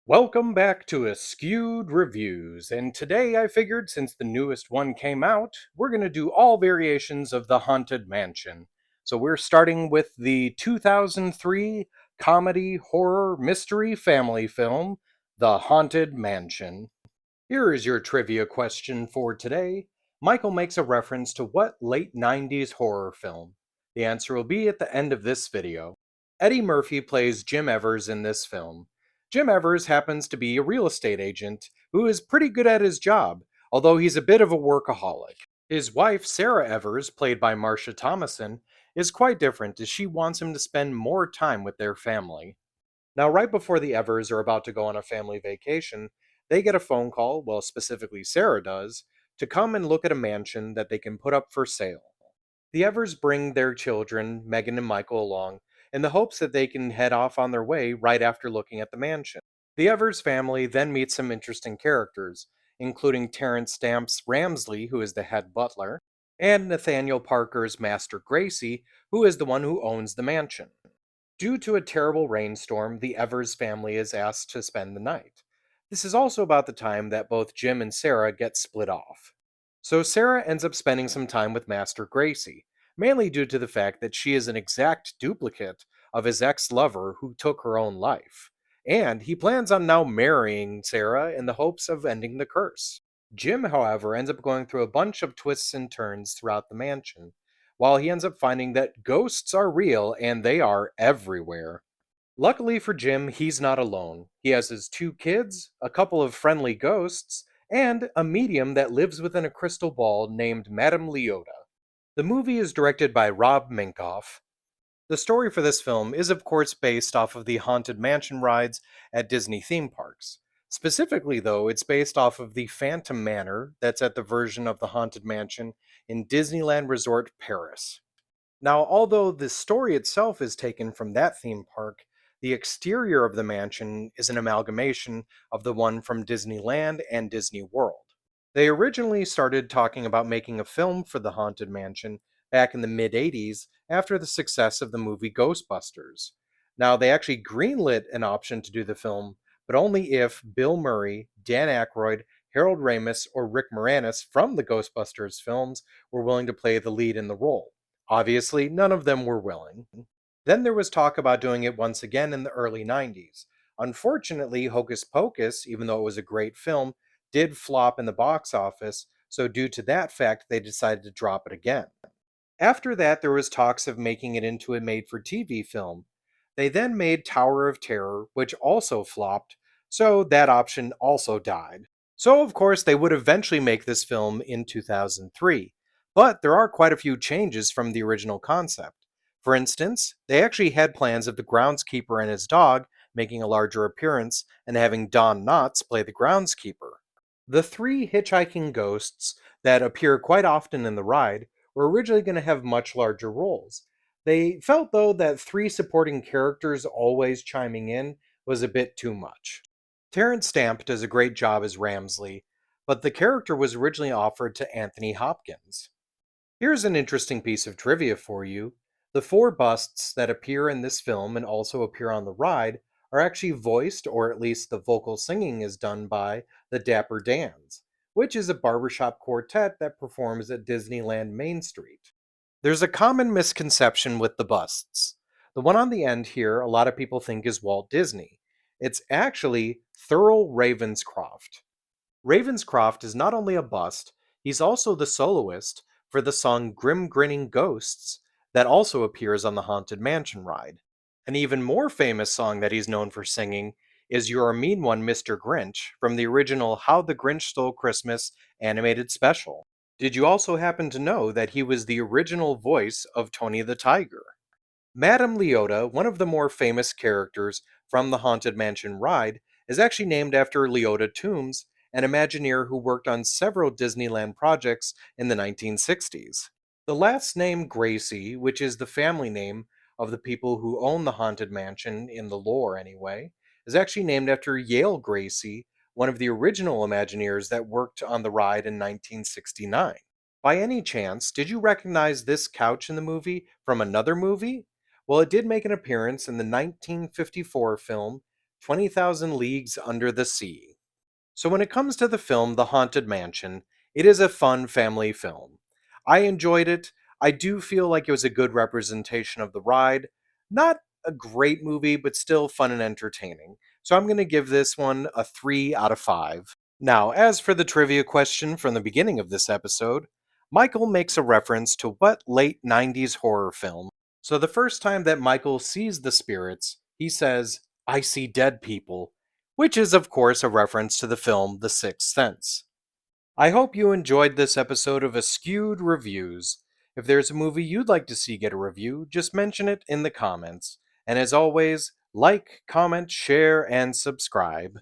Welcome back to Askewed Reviews, and today I figured since the newest one came out, we're going to do all variations of the Haunted Mansion. So we're starting with the 2003 comedy horror mystery family film, The Haunted Mansion. Here is your trivia question for today. Michael makes a reference to what late 90s horror film? The answer will be at the end of this video. Eddie Murphy plays Jim Evers in this film. Jim Evers happens to be a real estate agent who is pretty good at his job, although he's a bit of a workaholic. His wife, Sarah Evers, played by Marcia Thomason, is quite different as she wants him to spend more time with their family. Now, right before the Evers are about to go on a family vacation, they get a phone call, well, specifically Sarah does, to come and look at a mansion that they can put up for sale. The Evers bring their children, Megan and Michael, along in the hopes that they can head off on their way right after looking at the mansion. The Evers family then meets some interesting characters, including Terrence Stamp's Ramsley, who is the head butler, and Nathaniel Parker's Master Gracie, who is the one who owns the mansion. Due to a terrible rainstorm, the Evers family is asked to spend the night. This is also about the time that both Jim and Sarah get split off. So Sarah ends up spending some time with Master Gracie, mainly due to the fact that she is an exact duplicate of his ex lover who took her own life. And he plans on now marrying Sarah in the hopes of ending the curse. Jim, however, ends up going through a bunch of twists and turns throughout the mansion, while he ends up finding that ghosts are real and they are everywhere. Luckily for Jim, he's not alone. He has his two kids, a couple of friendly ghosts, and a medium that lives within a crystal ball named Madame Leota. The movie is directed by Rob Minkoff. The story for this film is, of course, based off of the Haunted Mansion rides at Disney theme parks. Specifically, though, it's based off of the Phantom Manor that's at the version of the Haunted Mansion in Disneyland Resort Paris. Now, although the story itself is taken from that theme park, the exterior of the mansion is an amalgamation of the one from Disneyland and Disney World. They originally started talking about making a film for the Haunted Mansion back in the mid 80s after the success of the movie Ghostbusters. Now, they actually greenlit an option to do the film, but only if Bill Murray, Dan Aykroyd, Harold Ramis, or Rick Moranis from the Ghostbusters films were willing to play the lead in the role. Obviously, none of them were willing. Then there was talk about doing it once again in the early 90s. Unfortunately, Hocus Pocus, even though it was a great film, did flop in the box office, so due to that fact, they decided to drop it again. After that, there was talks of making it into a made-for-TV film. They then made Tower of Terror, which also flopped, so that option also died. So, of course, they would eventually make this film in 2003, but there are quite a few changes from the original concept. For instance, they actually had plans of the groundskeeper and his dog making a larger appearance and having Don Knotts play the groundskeeper. The three hitchhiking ghosts that appear quite often in the ride were originally going to have much larger roles. They felt, though, that three supporting characters always chiming in was a bit too much. Terrence Stamp does a great job as Ramsley, but the character was originally offered to Anthony Hopkins. Here's an interesting piece of trivia for you. The four busts that appear in this film and also appear on the ride are actually voiced, or at least the vocal singing is done by the Dapper Dans, which is a barbershop quartet that performs at Disneyland Main Street. There's a common misconception with the busts. The one on the end here, a lot of people think is Walt Disney. It's actually Thurl Ravenscroft. Ravenscroft is not only a bust, he's also the soloist for the song Grim Grinning Ghosts that also appears on the Haunted Mansion ride. An even more famous song that he's known for singing is You're a Mean One, Mr. Grinch from the original How the Grinch Stole Christmas animated special. Did you also happen to know that he was the original voice of Tony the Tiger? Madame Leota, one of the more famous characters from the Haunted Mansion ride, is actually named after Leota Toombs, an Imagineer who worked on several Disneyland projects in the 1960s. The last name Gracie, which is the family name of the people who own the Haunted Mansion, in the lore anyway, is actually named after Yale Gracie, one of the original Imagineers that worked on the ride in 1969. By any chance, did you recognize this couch in the movie from another movie? Well, it did make an appearance in the 1954 film 20,000 Leagues Under the Sea. So, when it comes to the film The Haunted Mansion, it is a fun family film. I enjoyed it. I do feel like it was a good representation of the ride. Not a great movie, but still fun and entertaining. So, I'm going to give this one a 3 out of 5. Now, as for the trivia question from the beginning of this episode, Michael makes a reference to what late 90s horror film? So, the first time that Michael sees the spirits, he says, "I see dead people," which is, of course, a reference to the film The Sixth Sense. I hope you enjoyed this episode of Askewed Reviews. If there's a movie you'd like to see get a review, just mention it in the comments. And as always, like, comment, share, and subscribe.